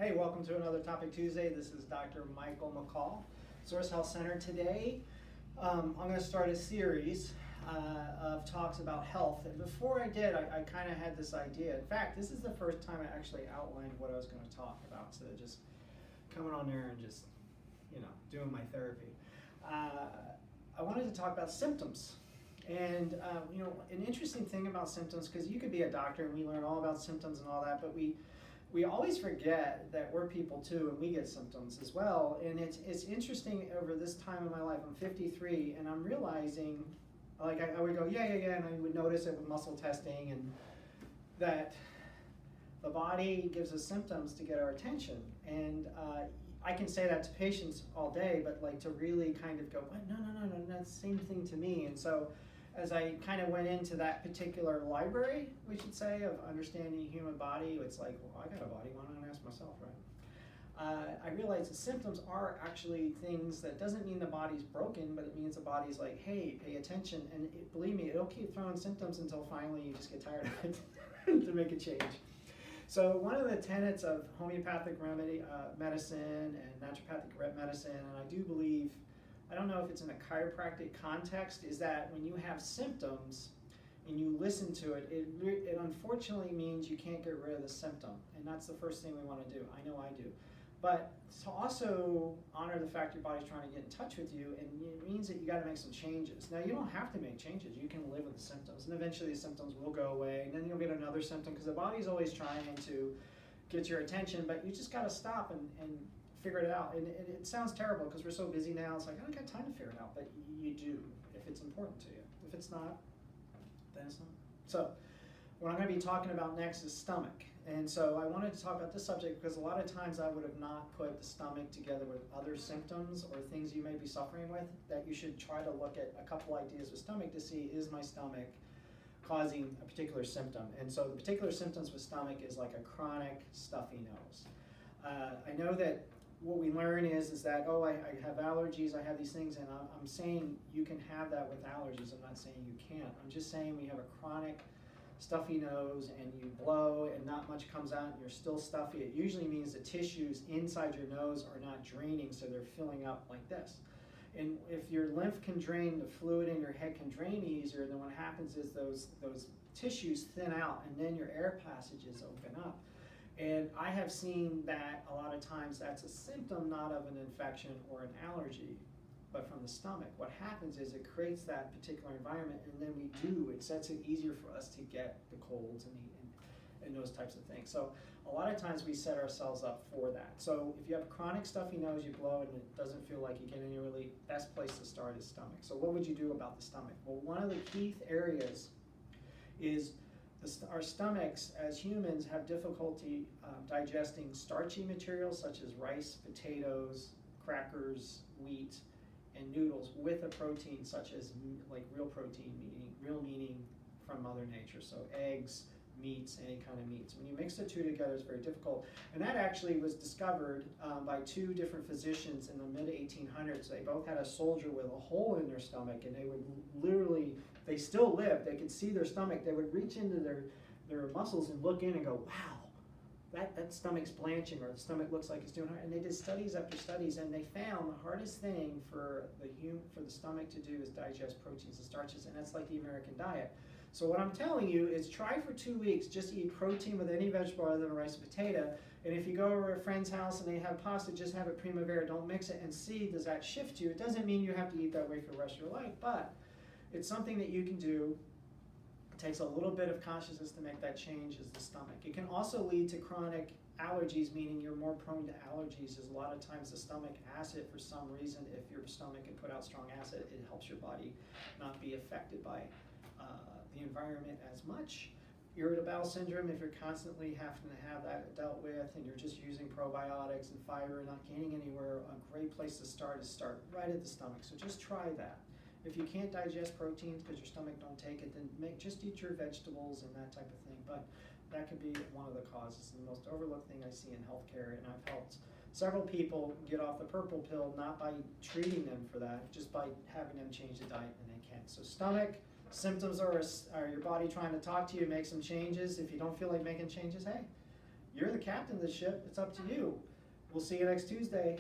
Hey, welcome to another Topic Tuesday. This is Dr. Michael McCall, Source Health Center. Today, I'm going to start a series of talks about health. And before I did, I kind of had this idea. In fact, this is the first time I actually outlined what I was going to talk about instead of just coming on there and just, doing my therapy. I wanted to talk about symptoms. And, an interesting thing about symptoms, because you could be a doctor and we learn all about symptoms and all that, but we always forget that we're people too, and we get symptoms as well. And it's interesting over this time in my life. I'm 53, and I'm realizing, like I would go, yeah, and I would notice it with muscle testing, and that the body gives us symptoms to get our attention. And I can say that to patients all day, but like to really kind of go, what? No, that's the same thing to me. And so as I kind of went into that particular library, we should say, of understanding the human body, it's like, well, I got a body, why don't I ask myself, right? I realized the symptoms are actually things that doesn't mean the body's broken, but it means the body's like, hey, pay attention. And believe me, it'll keep throwing symptoms until finally you just get tired of it to make a change. So one of the tenets of homeopathic medicine and naturopathic medicine, and I do believe, I don't know if it's in a chiropractic context, is that when you have symptoms and you listen to it, it unfortunately means you can't get rid of the symptom. And that's the first thing we want to do. I know I do. But to also honor the fact your body's trying to get in touch with you, and it means that you got to make some changes. Now, you don't have to make changes. You can live with the symptoms, and eventually the symptoms will go away, and then you'll get another symptom, because the body's always trying to get your attention, but you just got to stop and figure it out. And it sounds terrible because we're so busy now. It's like, I don't got time to figure it out, but you do if it's important to you. If it's not, then it's not. So what I'm going to be talking about next is stomach. And so I wanted to talk about this subject because a lot of times I would have not put the stomach together with other symptoms or things you may be suffering with, that you should try to look at a couple ideas with stomach to see, is my stomach causing a particular symptom? And so the particular symptoms with stomach is like a chronic stuffy nose. I know that what we learn is that, oh, I have allergies, I have these things, and I'm saying you can have that with allergies. I'm not saying you can't. I'm just saying we have a chronic stuffy nose and you blow and not much comes out and you're still stuffy. It usually means the tissues inside your nose are not draining, so they're filling up like this. And if your lymph can drain, the fluid in your head can drain easier, then what happens is those tissues thin out and then your air passages open up. And I have seen that a lot of times that's a symptom not of an infection or an allergy, but from the stomach. What happens is it creates that particular environment, and then it sets it easier for us to get the colds and those types of things. So a lot of times we set ourselves up for that. So if you have a chronic stuffy nose, you blow and it doesn't feel like you get any relief, best place to start is stomach. So what would you do about the stomach? Well, one of the key areas is our stomachs as humans have difficulty digesting starchy materials such as rice, potatoes, crackers, wheat, and noodles with a protein such as like real protein, meaning from Mother Nature. So eggs, meats, any kind of meats. When you mix the two together, it's very difficult. And that actually was discovered by two different physicians in the mid-1800s. They both had a soldier with a hole in their stomach, and they would literally, they still lived, they could see their stomach, they would reach into their muscles and look in and go, wow, that stomach's blanching, or the stomach looks like it's doing hard. And they did studies after studies, and they found the hardest thing for the stomach to do is digest proteins and starches, and that's like the American diet. So what I'm telling you is try for 2 weeks, just eat protein with any vegetable other than rice and potato. And if you go over to a friend's house and they have pasta, just have it primavera, don't mix it, and see, does that shift you? It doesn't mean you have to eat that way for the rest of your life, but it's something that you can do. It takes a little bit of consciousness to make that change, is the stomach. It can also lead to chronic allergies, meaning you're more prone to allergies. Is a lot of times the stomach acid, for some reason, if your stomach can put out strong acid, it helps your body not be affected by the environment as much. Irritable bowel syndrome, if you're constantly having to have that dealt with and you're just using probiotics and fiber and not gaining anywhere, a great place to start is start right at the stomach. So just try that. If you can't digest proteins because your stomach don't take it, then just eat your vegetables and that type of thing. But that could be one of the causes. The most overlooked thing I see in healthcare, and I've helped several people get off the purple pill, not by treating them for that, just by having them change the diet, and they can't. So stomach symptoms are your body trying to talk to you, make some changes. If you don't feel like making changes, hey, You're the captain of the ship. It's up to you. We'll see you next Tuesday.